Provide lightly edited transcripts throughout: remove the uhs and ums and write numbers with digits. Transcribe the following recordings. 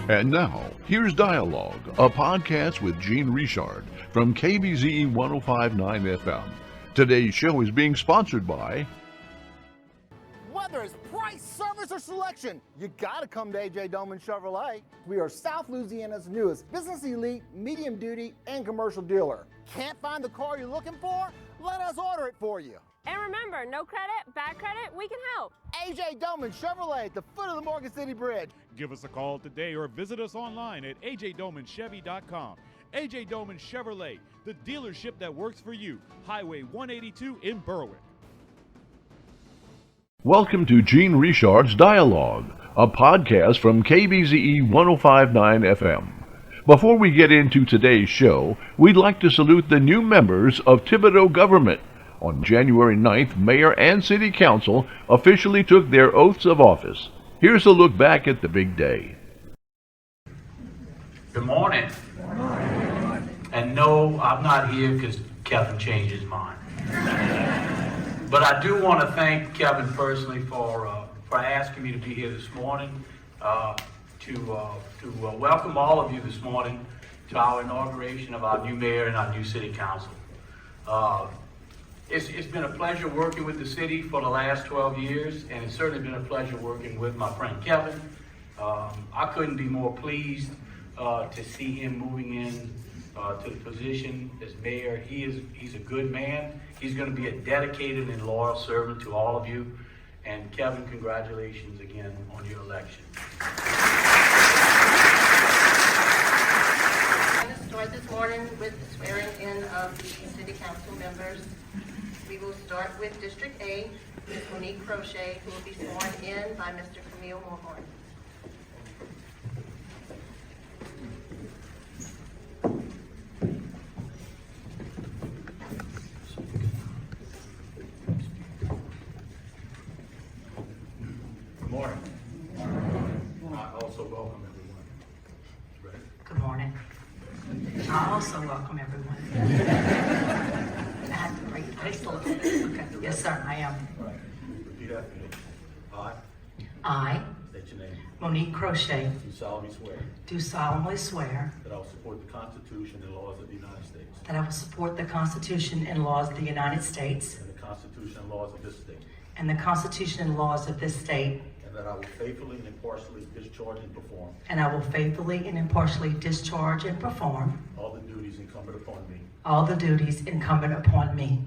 And now, here's Dialogue, a podcast with Gene Richard from KBZE 105.9 FM. Today's show is being sponsored by... Whether it's price, service, or selection, you gotta come to A.J. Doman Chevrolet. We are South Louisiana's newest business elite, medium duty, and commercial dealer. Can't find the car you're looking for? Let us order it for you. And remember, no credit, bad credit, we can help. A.J. Doman Chevrolet at the foot of the Morgan City Bridge. Give us a call today or visit us online at ajdomanchevy.com. A.J. Doman Chevrolet, the dealership that works for you. Highway 182 in Berwick. Welcome to Gene Richard's Dialogue, a podcast from KBZE 105.9 FM. Before we get into today's show, we'd like to salute the new members of Thibodaux government. On January 9th, Mayor and City Council officially took their oaths of office. Here's a look back at the big day. Good morning. Good morning. And no, I'm not here because Kevin changed his mind. But I do want to thank Kevin personally for asking me to be here this morning, to welcome all of you this morning to our inauguration of our new mayor and our new city council. It's been a pleasure working with the city for the last 12 years, and it's certainly been a pleasure working with my friend Kevin. I couldn't be more pleased to see him moving in to the position as mayor. He's a good man. He's going to be a dedicated and loyal servant to all of you. And Kevin, congratulations again on your election. I'm going to start this morning with the swearing in of the city council members. We will start with District A, Ms. Monique Crochet, who will be sworn in by Mr. Camille Morhorn. Good morning. I also welcome everyone. Ready? Good morning. I also welcome everyone. I have to break the ice a little bit. Okay. Yes, sir, I am. All right. Repeat after me. I, State your name. Monique Crochet, Do solemnly swear do solemnly swear that I will support the Constitution and laws of the United States that I will support the Constitution and laws of the United States and the Constitution and laws of this state, and the Constitution and laws of this state, and that I will faithfully and impartially discharge and perform and I will faithfully and impartially discharge and perform all the duties incumbent upon me all the duties incumbent upon me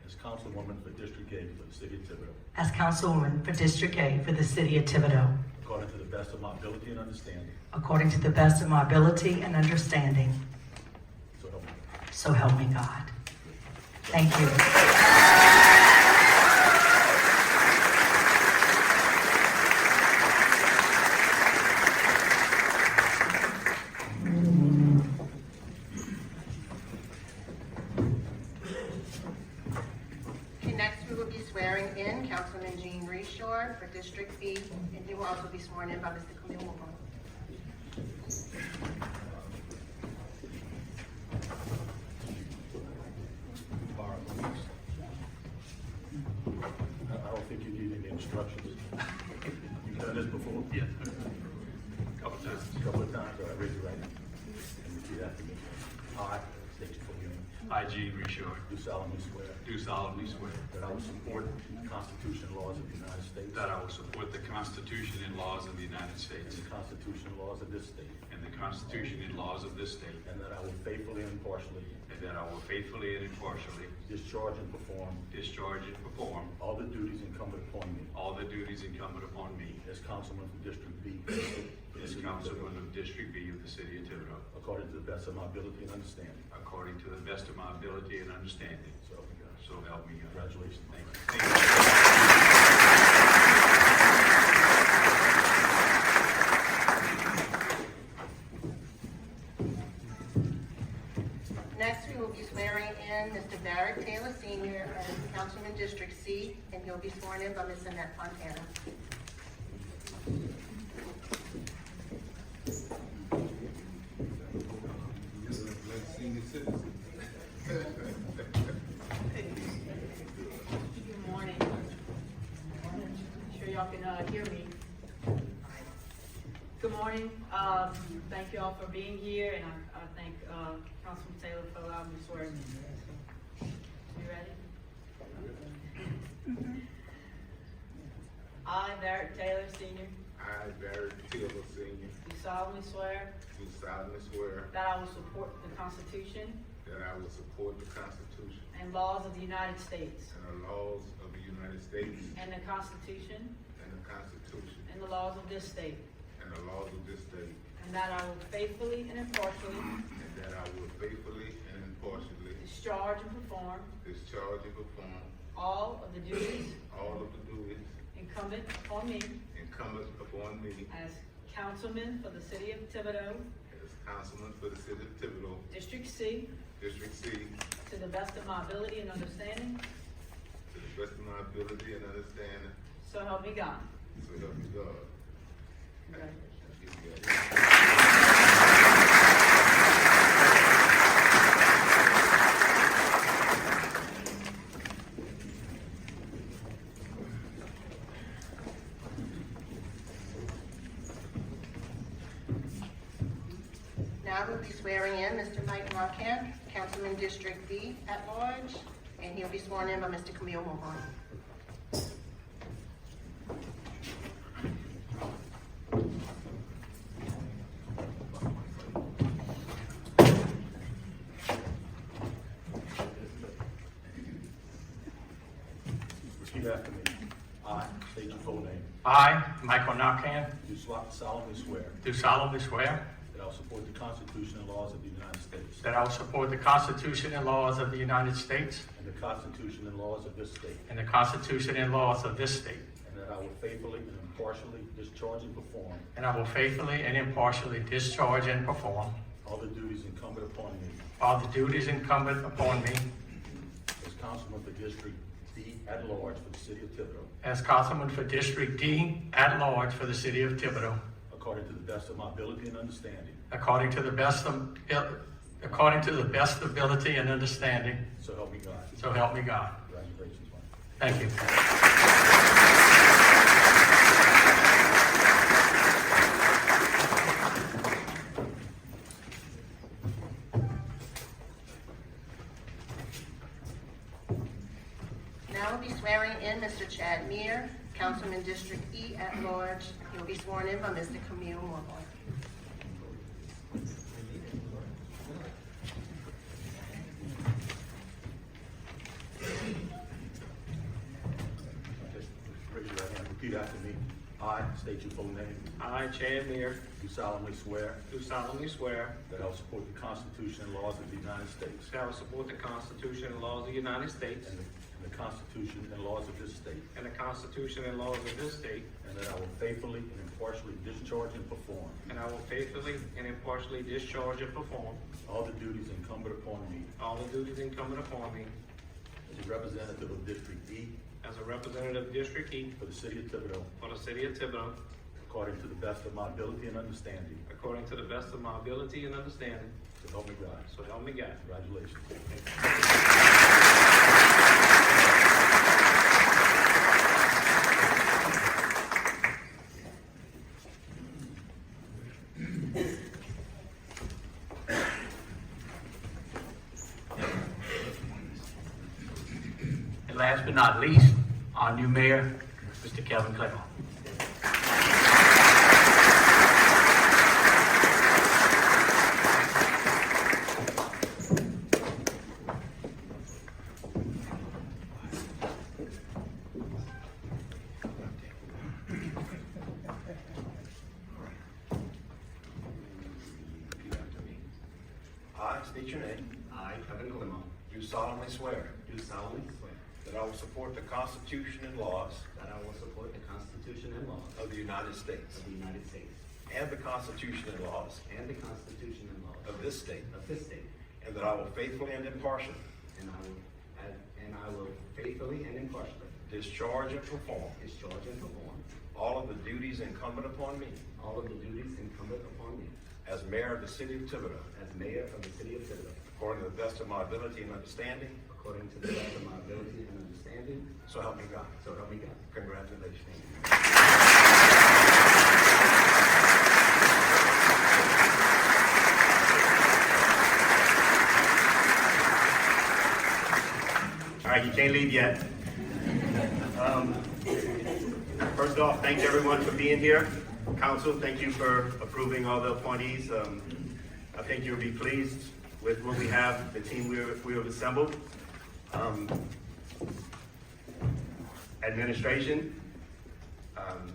as Councilwoman for District A for the City of Thibodaux, as Councilwoman for District A for the City of Thibodaux, according to the best of my ability and understanding. according to the best of my ability and understanding. So help me. So help me God. Thank you. Okay, next we will be swearing in Councilman Gene Richard for District B, and he will also be sworn in by Mr. Camille Morhorn. I don't think you need any instructions. You've done this before? Yes. Couple of times. All right, raise your right hand. And repeat after me. I state your full name. I, Gene Richard, Do solemnly swear do solemnly swear that I will support the Constitution and laws of the United States that I will support the Constitution and laws of the United and States the Constitution and laws of this state, and the Constitution and laws of this state, and that I will faithfully and impartially and that I will faithfully and impartially discharge and perform discharge and perform all the duties incumbent upon me all the duties incumbent upon me as Councilman from District B as Councilman of District B of the City of Thibodaux, according to the best of my ability and understanding. according to the best of my ability and understanding. So help me God. So help me God. Congratulations. Thank you. Next, we will be swearing in Mr. Barrett Taylor Sr. as Councilman District C, and he'll be sworn in by Ms. Annette Fontana. Good morning. Sure y'all can hear me. Good morning. Thank you all for being here, and I thank Councilman Taylor for allowing me to swear in. You ready? I, Barrett Taylor, Sr., I, Barrett Taylor, Sr., do solemnly swear do solemnly swear that I will support the Constitution that I will support the Constitution and laws of the United States and the laws of the United States and the Constitution and the Constitution and the laws of this state, and the laws of this state, and that I will faithfully and impartially and that I will faithfully and impartially discharge and perform discharge and perform all of the duties all of the duties incumbent upon me incumbent upon me as councilman for the city of Thibodaux, as councilman for the city of Thibodaux, District C, District C, to the best of my ability and understanding, to the best of my ability and understanding, so help me God. so help me God. Congratulations. Now we'll be swearing in Mr. Mike Marquand, Councilman District B at large, and he'll be sworn in by Mr. Camille Mulholland. Repeat after me. I state your full name. I, Michael Narcan, Do solemnly swear do solemnly swear that I will support the Constitution and laws of the United States that I will support the Constitution and laws of the United States and the Constitution and laws of this state, and the Constitution and laws of this state, and that I will faithfully and impartially discharge and perform and I will faithfully and impartially discharge and perform all the duties incumbent upon me all the duties incumbent upon me as councilman for District D at large for the city of Thibodaux, as councilman for District D at large for the city of Thibodaux, according to the best of my ability and understanding. according to the best ability and understanding. So help me God. So help me God. Congratulations, Mike. Thank you. Now we'll be swearing in Mr. Chad Meir, Councilman District E at large. He'll be sworn in by Mr. Camille Mulholland. Just raise your right hand. Repeat after me. I state your full name. I, Chad Meir, Do solemnly swear do solemnly swear that I will support the Constitution and laws of the United States that I will support the Constitution and laws of the United States and the Constitution and laws of this state, and the Constitution and laws of this state, and that I will faithfully and impartially discharge and perform and I will faithfully and impartially discharge and perform all the duties incumbent upon me all the duties incumbent upon me as a representative of District E as a representative of District E for the city of Thibodaux, for the city of Thibodaux, according to the best of my ability and understanding. according to the best of my ability and understanding. So help me God. So help me God. Congratulations. And last but not least, our new mayor, Mr. Kevin Clement. I state your name. I, Kevin Clement, Do solemnly swear do solemnly swear that I will support the Constitution and laws that I will support the Constitution and laws of the United States of the United States and the Constitution and laws and the Constitution and laws of this state, of this state, and that I will faithfully and impartially and I will faithfully and impartially discharge and perform discharge and perform all of the duties incumbent upon me all of the duties incumbent upon me as mayor of the city of Thibodaux, as mayor of the city of Thibodaux, according to the best of my ability and understanding. according to the best of my ability and understanding. So help me God. So help me God. Congratulations. leave yet. First off, thank everyone for being here. Council, thank you for approving all the appointees. I think you'll be pleased with what we have, the team we have assembled. Administration,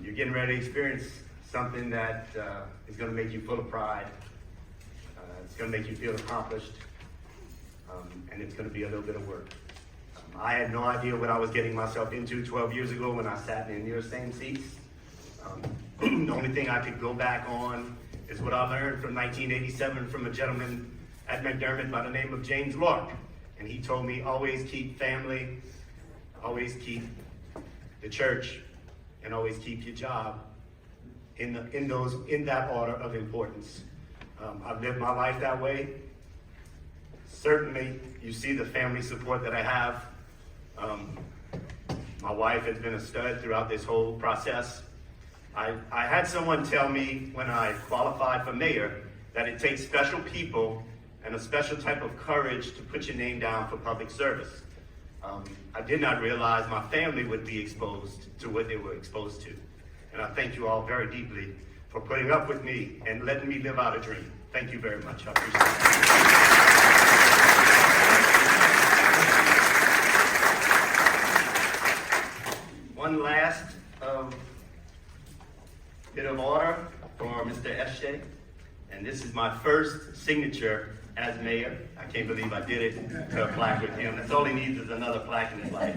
you're getting ready to experience something that is going to make you full of pride. It's going to make you feel accomplished, and it's going to be a little bit of work. I had no idea what I was getting myself into 12 years ago when I sat in your same seats. The only thing I could go back on is what I learned from 1987 from a gentleman at McDermott by the name of James Lark. And he told me, always keep family, always keep the church, and always keep your job in that order of importance. I've lived my life that way. Certainly, you see the family support that I have. My wife has been a stud throughout this whole process. I had someone tell me when I qualified for mayor that it takes special people and a special type of courage to put your name down for public service. I did not realize my family would be exposed to what they were exposed to. And I thank you all very deeply for putting up with me and letting me live out a dream. Thank you very much. I appreciate it. One last bit of order for Mr. Esche, and this is my first signature as mayor. I can't believe I did it to a plaque with him. That's all he needs is another plaque in his life.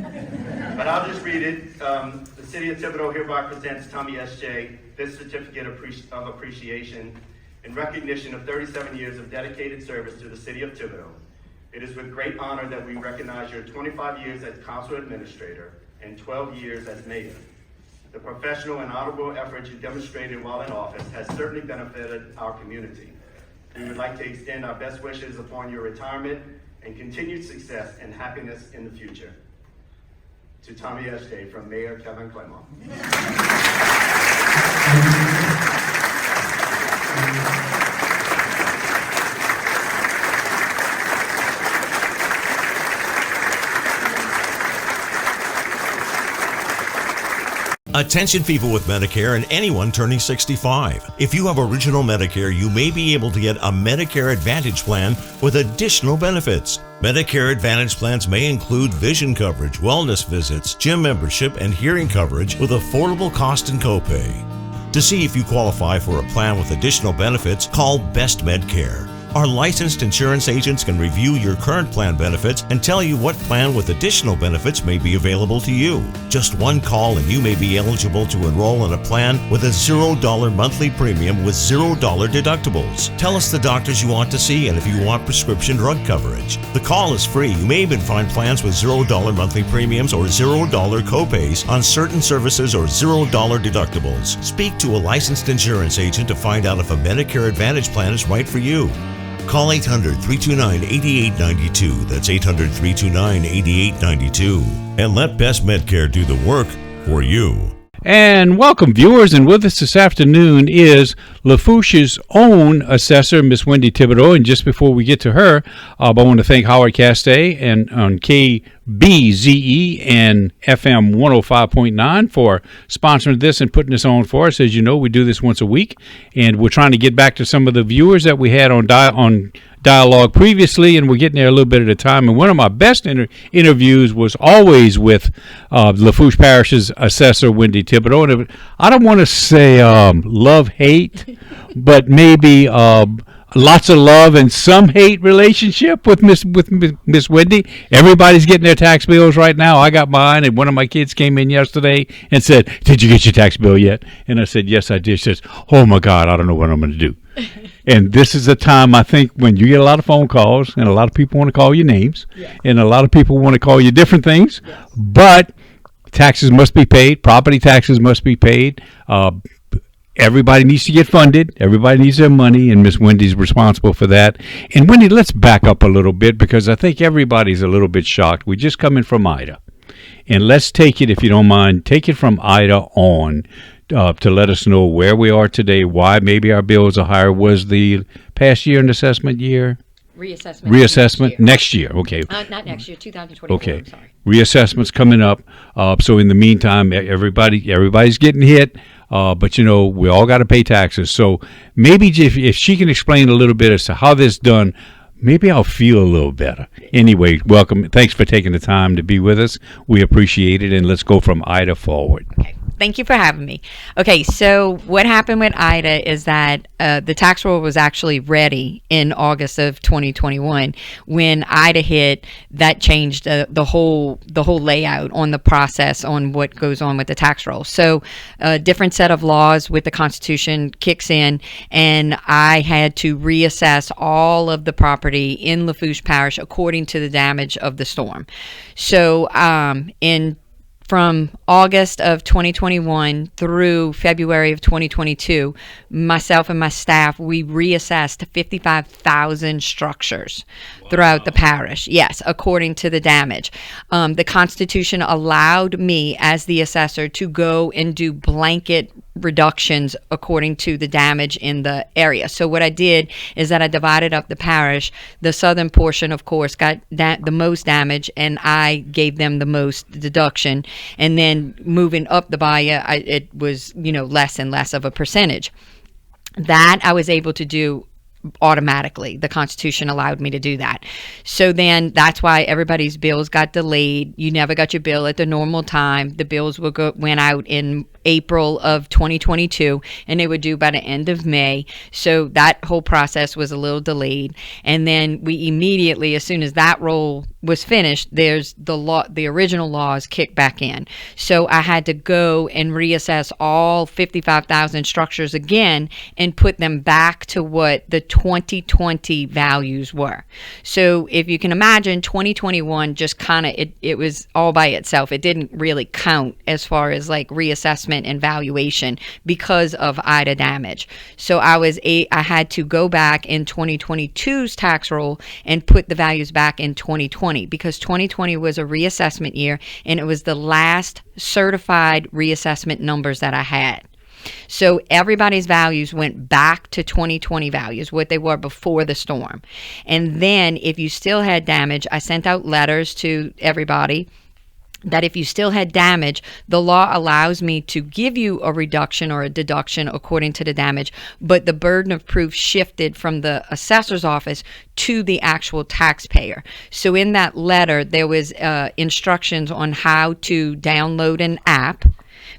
But I'll just read it. The City of Thibodaux hereby presents Tommy Esche this certificate of appreciation in recognition of 37 years of dedicated service to the City of Thibodaux. It is with great honor that we recognize your 25 years as council administrator and 12 years as mayor. The professional and honorable effort you demonstrated while in office has certainly benefited our community. We would like to extend our best wishes upon your retirement and continued success and happiness in the future. To Tommy Esche from Mayor Kevin Clement. Attention people with Medicare and anyone turning 65. If you have original Medicare, you may be able to get a Medicare Advantage plan with additional benefits. Medicare Advantage plans may include vision coverage, wellness visits, gym membership, and hearing coverage with affordable cost and copay. To see if you qualify for a plan with additional benefits, call Best Medcare. Our licensed insurance agents can review your current plan benefits and tell you what plan with additional benefits may be available to you. Just one call and you may be eligible to enroll in a plan with a $0 monthly premium with $0 deductibles. Tell us the doctors you want to see and if you want prescription drug coverage. The call is free. You may even find plans with $0 monthly premiums or $0 copays on certain services or $0 deductibles. Speak to a licensed insurance agent to find out if a Medicare Advantage plan is right for you. Call 800-329-8892. That's 800-329-8892. And let Best Medcare do the work for you. And welcome, viewers. And with us this afternoon is Lafourche's own assessor, Miss Wendy Thibodaux. And just before we get to her, I want to thank Howard Castay and on KBZE and FM 105.9 for sponsoring this and putting this on for us. As you know, we do this once a week, and we're trying to get back to some of the viewers that we had on Dialogue previously, and we're getting there a little bit at a time. And one of my best interviews was always with Lafourche Parish's assessor, Wendy Thibodaux. And I don't want to say love-hate, but maybe lots of love and some hate relationship with Miss Wendy. Everybody's getting their tax bills right now. I got mine, and one of my kids came in yesterday and said, "Did you get your tax bill yet?" And I said, "Yes, I did." She says, "Oh my God, I don't know what I'm going to do." And this is a time, I think, when you get a lot of phone calls and a lot of people want to call you names, and a lot of people want to call you different things, but taxes must be paid. Property taxes must be paid. Everybody needs to get funded. Everybody needs their money, and Miss Wendy's responsible for that. And Wendy, let's back up a little bit because I think everybody's a little bit shocked. We're just coming from Ida. And let's take it, if you don't mind, take it from Ida on to let us know where we are today, why maybe our bills are higher. Was the past year an assessment year? Reassessment next year. Okay. Not next year, 2024. Okay. I'm sorry. Reassessment's coming up. So in the meantime, everybody's getting hit. But we all got to pay taxes. So maybe if she can explain a little bit as to how this is done, maybe I'll feel a little better. Anyway, welcome. Thanks for taking the time to be with us. We appreciate it. And let's go from Ida forward. Okay. Thank you for having me. Okay, so what happened with Ida is that the tax roll was actually ready in August of 2021. When Ida hit, that changed the whole layout on the process on what goes on with the tax roll. So a different set of laws with the Constitution kicks in, and I had to reassess all of the property in Lafourche Parish according to the damage of the storm. So from August of 2021 through February of 2022, myself and my staff, we reassessed 55,000 structures throughout the parish. Yes, according to the damage. The Constitution allowed me as the assessor to go and do blanket reductions according to the damage in the area. So what I did is that I divided up the parish. The southern portion, of course, got the most damage, and I gave them the most deduction. And then moving up the bayou, it was less and less of a percentage. That I was able to do automatically. The Constitution allowed me to do that. So then that's why everybody's bills got delayed. You never got your bill at the normal time. The bills went out in April of 2022, and they were due by the end of May. So that whole process was a little delayed. And then we immediately, as soon as that roll was finished, there's the original laws kicked back in. So I had to go and reassess all 55,000 structures again and put them back to what the 2020 values were. So if you can imagine, 2021 just kind of, it was all by itself. It didn't really count as far as like reassessment and valuation because of Ida damage. So I had to go back in 2022's tax roll and put the values back in 2020 because 2020 was a reassessment year, and it was the last certified reassessment numbers that I had. So everybody's values went back to 2020 values, what they were before the storm. And then if you still had damage, I sent out letters to everybody that if you still had damage, the law allows me to give you a reduction or a deduction according to the damage, but the burden of proof shifted from the assessor's office to the actual taxpayer. So in that letter, there was instructions on how to download an app,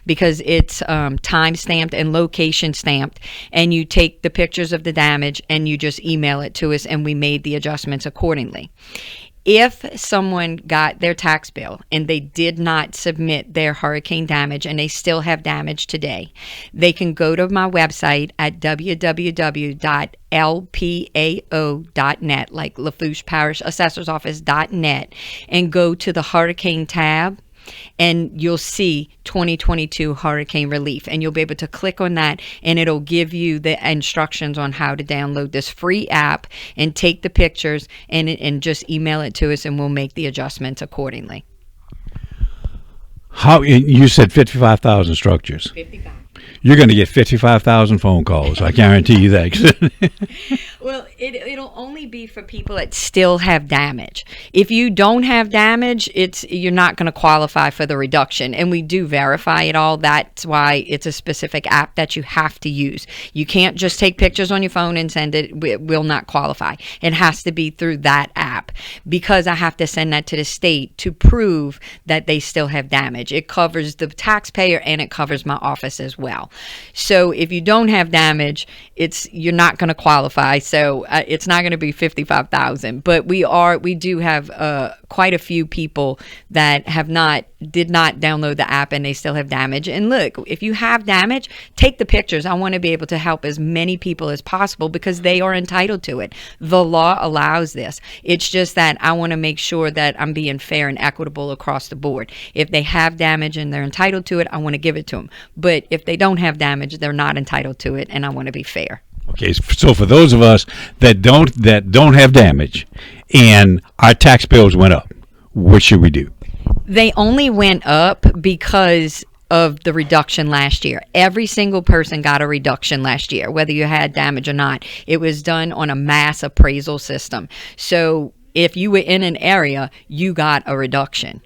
because it's time stamped and location stamped, and you take the pictures of the damage and you just email it to us, and we made the adjustments accordingly. If someone got their tax bill and they did not submit their hurricane damage and they still have damage today, they can go to my website at www.lpao.net, like Lafourche Parish Assessor's Office.net, and go to the hurricane tab, and you'll see 2022 hurricane relief, and you'll be able to click on that, and it'll give you the instructions on how to download this free app and take the pictures and just email it to us, and we'll make the adjustments accordingly. How you said 55,000 structures? 55. You're going to get 55,000 phone calls. I guarantee you that. Well, it'll only be for people that still have damage. If you don't have damage, you're not going to qualify for the reduction. And we do verify it all. That's why it's a specific app that you have to use. You can't just take pictures on your phone and send it. It will not qualify. It has to be through that app, because I have to send that to the state to prove that they still have damage. It covers the taxpayer and it covers my office as well. So if you don't have damage, you're not going to qualify. So it's not going to be 55,000. But we do have quite a few people that did not download the app and they still have damage. And look, if you have damage, take the pictures. I want to be able to help as many people as possible because they are entitled to it. The law allows this. It's just that I want to make sure that I'm being fair and equitable across the board. If they have damage and they're entitled to it, I want to give it to them. But if they don't have damage, they're not entitled to it, and I want to be fair. Okay, so for those of us that don't have damage and our tax bills went up, what should we do? They only went up because of the reduction last year. Every single person got a reduction last year, whether you had damage or not. It was done on a mass appraisal system. So if you were in an area, you got a reduction.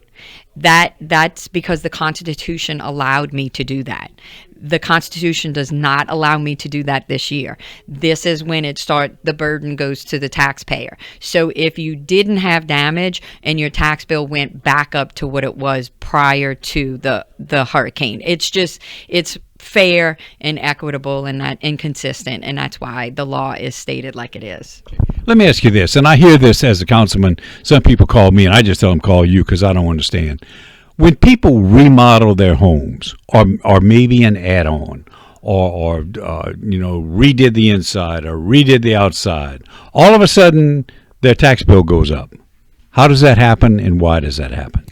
That's because the Constitution allowed me to do that. The Constitution does not allow me to do that this year. This is when the burden goes to the taxpayer. So if you didn't have damage and your tax bill went back up to what it was prior to the hurricane, it's fair and equitable and not inconsistent, and that's why the law is stated like it is. Let me ask you this, and I hear this as a councilman. Some people call me, and I just tell them call you because I don't understand. When people remodel their homes, or maybe an add-on, or redid the inside or redid the outside, all of a sudden their tax bill goes up. How does that happen, and why does that happen?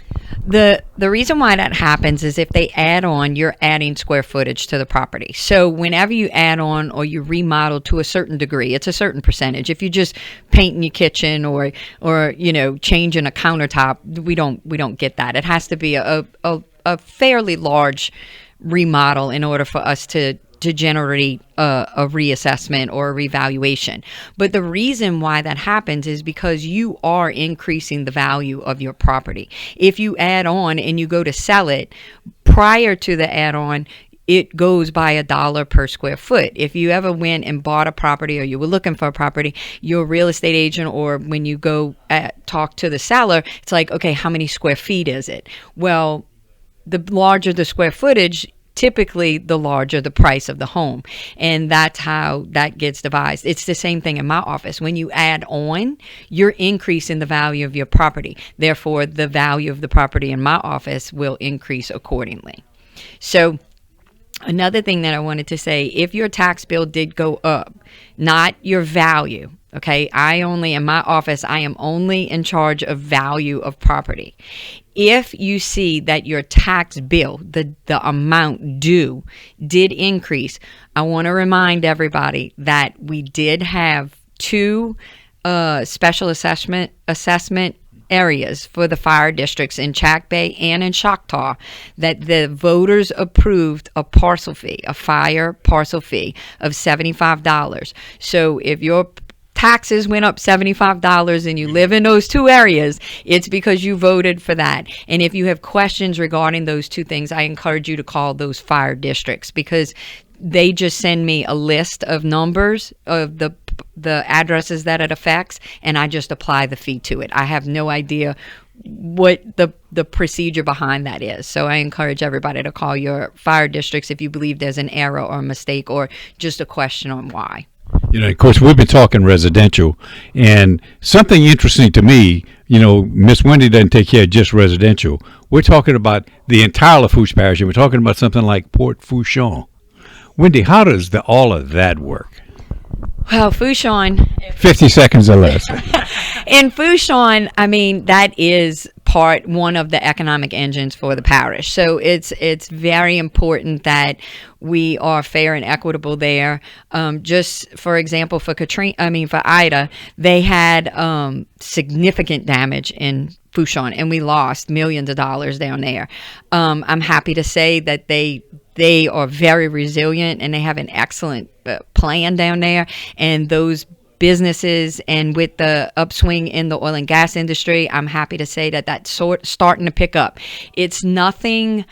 The reason why that happens is if they add on, you're adding square footage to the property. So whenever you add on or you remodel to a certain degree, it's a certain percentage. If you just painting your kitchen or changing a countertop, we don't get that. It has to be a fairly large remodel in order for us to generate a reassessment or a revaluation. But the reason why that happens is because you are increasing the value of your property. If you add on and you go to sell it, prior to the add-on, it goes by $1 per square foot. If you ever went and bought a property or you were looking for a property, your real estate agent, or when you go talk to the seller, it's like, okay, how many square feet is it? Well, the larger the square footage, typically the larger the price of the home, and that's how that gets devised. It's the same thing in my office. When you add on, you're increasing the value of your property. Therefore, the value of the property in my office will increase accordingly. So another thing that I wanted to say, if your tax bill did go up, not your value, okay? In my office, I am only in charge of value of property. If you see that your tax bill, the amount due, did increase, I want to remind everybody that we did have 2 special assessment areas for the fire districts in Chack Bay and in Choctaw that the voters approved a parcel fee, a fire parcel fee of $75. So if your taxes went up $75 and you live in those 2 areas, it's because you voted for that. And if you have questions regarding those 2 things, I encourage you to call those fire districts, because they just send me a list of numbers of the addresses that it affects, and I just apply the fee to it. I have no idea what the procedure behind that is. So I encourage everybody to call your fire districts if you believe there's an error or a mistake or just a question on why. Of course, we've been talking residential, and something interesting to me, Miss Wendy doesn't take care of just residential. We're talking about the entire Lafourche parish, and we're talking about something like Port Fourchon. Wendy, how does all of that work? Well, Fourchon, 50 seconds or less. In Fourchon, that is one of the economic engines for the parish. So it's very important that we are fair and equitable there. Just for example, for Ida, they had significant damage in Fourchon, and we lost millions of dollars down there. I'm happy to say that they are very resilient, and they have an excellent plan down there, and those businesses, and with the upswing in the oil and gas industry, I'm happy to say that that's starting to pick up. It's nothing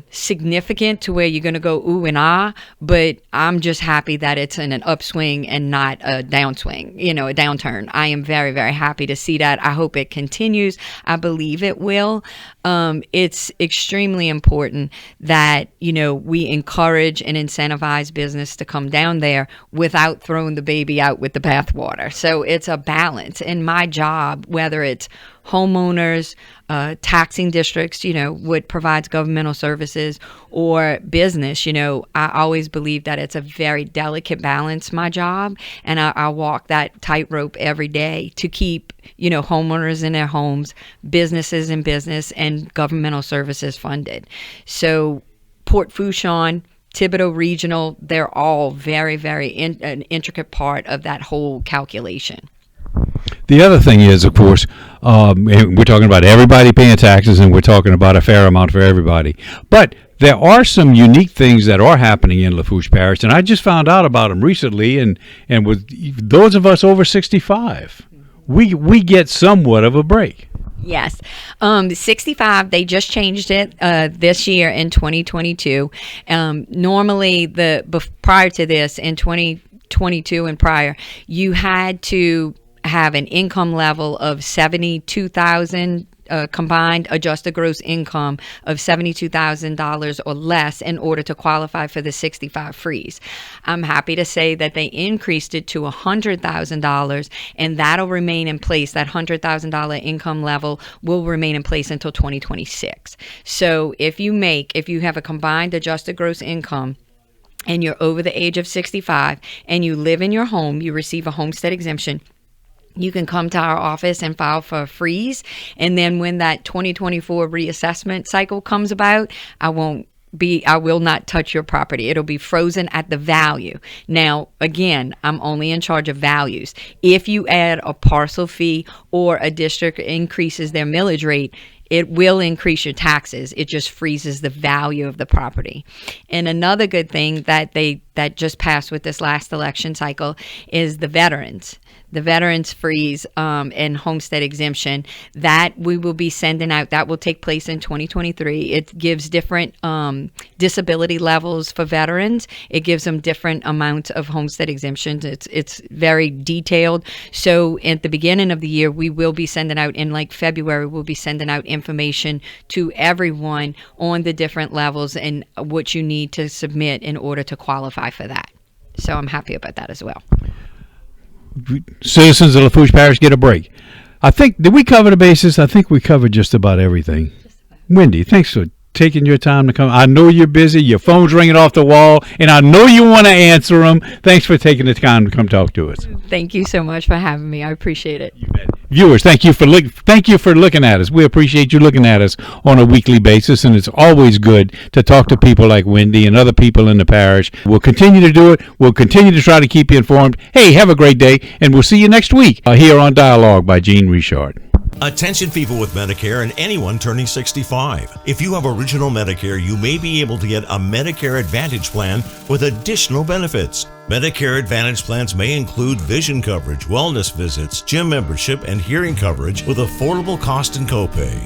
significant to where you're going to go ooh and ah, but I'm just happy that it's in an upswing and not a downswing, a downturn. I am very, very happy to see that. I hope it continues. I believe it will. It's extremely important that, we encourage and incentivize business to come down there without throwing the baby out with the bathwater. So it's a balance. In my job, whether it's homeowners, taxing districts, what provides governmental services, or business, I always believe that it's a very delicate balance, my job, and I walk that tightrope every day to keep, homeowners in their homes, businesses in business, and governmental services funded. So Port Fourchon, Thibodaux Regional, they're all very, very an intricate part of that whole calculation. The other thing is, of course, we're talking about everybody paying taxes, and we're talking about a fair amount for everybody. But there are some unique things that are happening in Lafourche Parish, and I just found out about them recently. And with those of us over 65, we get somewhat of a break. Yes. 65, they just changed it this year in 2022. Normally, prior to this, in 2022 and prior, you had to have an income level of 72,000 combined adjusted gross income of $72,000 or less in order to qualify for the 65 freeze. I'm happy to say that they increased it to $100,000, and that'll remain in place. That $100,000 income level will remain in place until 2026. So if you have a combined adjusted gross income and you're over the age of 65 and you live in your home, you receive a homestead exemption. You can come to our office and file for a freeze. And then when that 2024 reassessment cycle comes about, I will not touch your property. It'll be frozen at the value. Now, again, I'm only in charge of values. If you add a parcel fee or a district increases their millage rate, it will increase your taxes. It just freezes the value of the property. And another good thing that just passed with this last election cycle is the veterans. The veterans freeze and homestead exemption that we will be sending out. That will take place in 2023. It gives different disability levels for veterans. It gives them different amounts of homestead exemptions. It's very detailed. So at the beginning of the year, we will be sending out, in like February, we'll be sending out information to everyone on the different levels and what you need to submit in order to qualify for that. So I'm happy about that as well. Citizens of Lafourche Parish get a break. Did we cover the bases? I think we covered just about everything. Wendy, thanks for taking your time to come. I know you're busy. Your phone's ringing off the wall, and I know you want to answer them. Thanks for taking the time to come talk to us. Thank you so much for having me. I appreciate it. Viewers, thank you for looking at us. We appreciate you looking at us on a weekly basis, and it's always good to talk to people like Wendy and other people in the parish. We'll continue to do it. We'll continue to try to keep you informed. Hey, have a great day, and we'll see you next week here on Dialogue by Gene Richard. Attention people with Medicare and anyone turning 65. If you have original Medicare, you may be able to get a Medicare Advantage plan with additional benefits. Medicare Advantage plans may include vision coverage, wellness visits, gym membership, and hearing coverage with affordable cost and copay.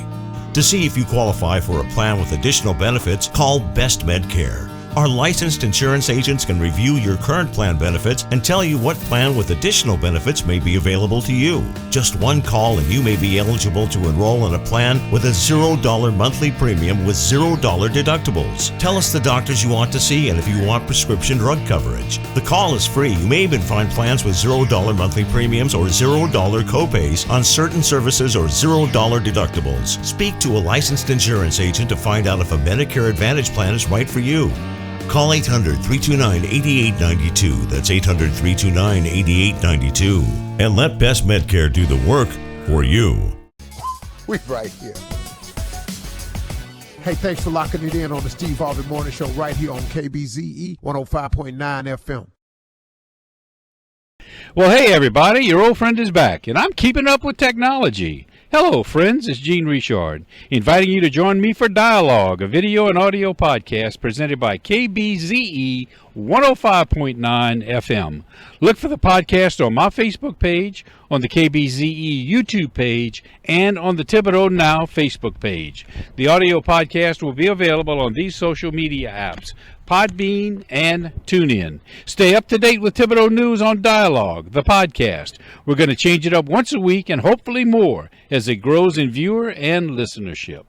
To see if you qualify for a plan with additional benefits, call Best Medcare. Our licensed insurance agents can review your current plan benefits and tell you what plan with additional benefits may be available to you. Just one call and you may be eligible to enroll in a plan with a $0 monthly premium with $0 deductibles. Tell us the doctors you want to see and if you want prescription drug coverage. The call is free. You may even find plans with $0 monthly premiums or $0 copays on certain services or $0 deductibles. Speak to a licensed insurance agent to find out if a Medicare Advantage plan is right for you. Call 800-329-8892. That's 800-329-8892. And let Best Medcare do the work for you. We right here. Hey, thanks for locking it in on the Steve Harvey Morning Show right here on KBZE 105.9 FM. Well, hey, everybody. Your old friend is back, and I'm keeping up with technology. Hello, friends. It's Gene Richard, inviting you to join me for Dialogue, a video and audio podcast presented by KBZE 105.9 FM. Look for the podcast on my Facebook page, on the KBZE YouTube page, and on the Thibodaux Now Facebook page. The audio podcast will be available on these social media apps, Podbean, and TuneIn. Stay up to date with Thibodaux News on Dialogue, the podcast. We're going to change it up once a week and hopefully more as it grows in viewer and listenership.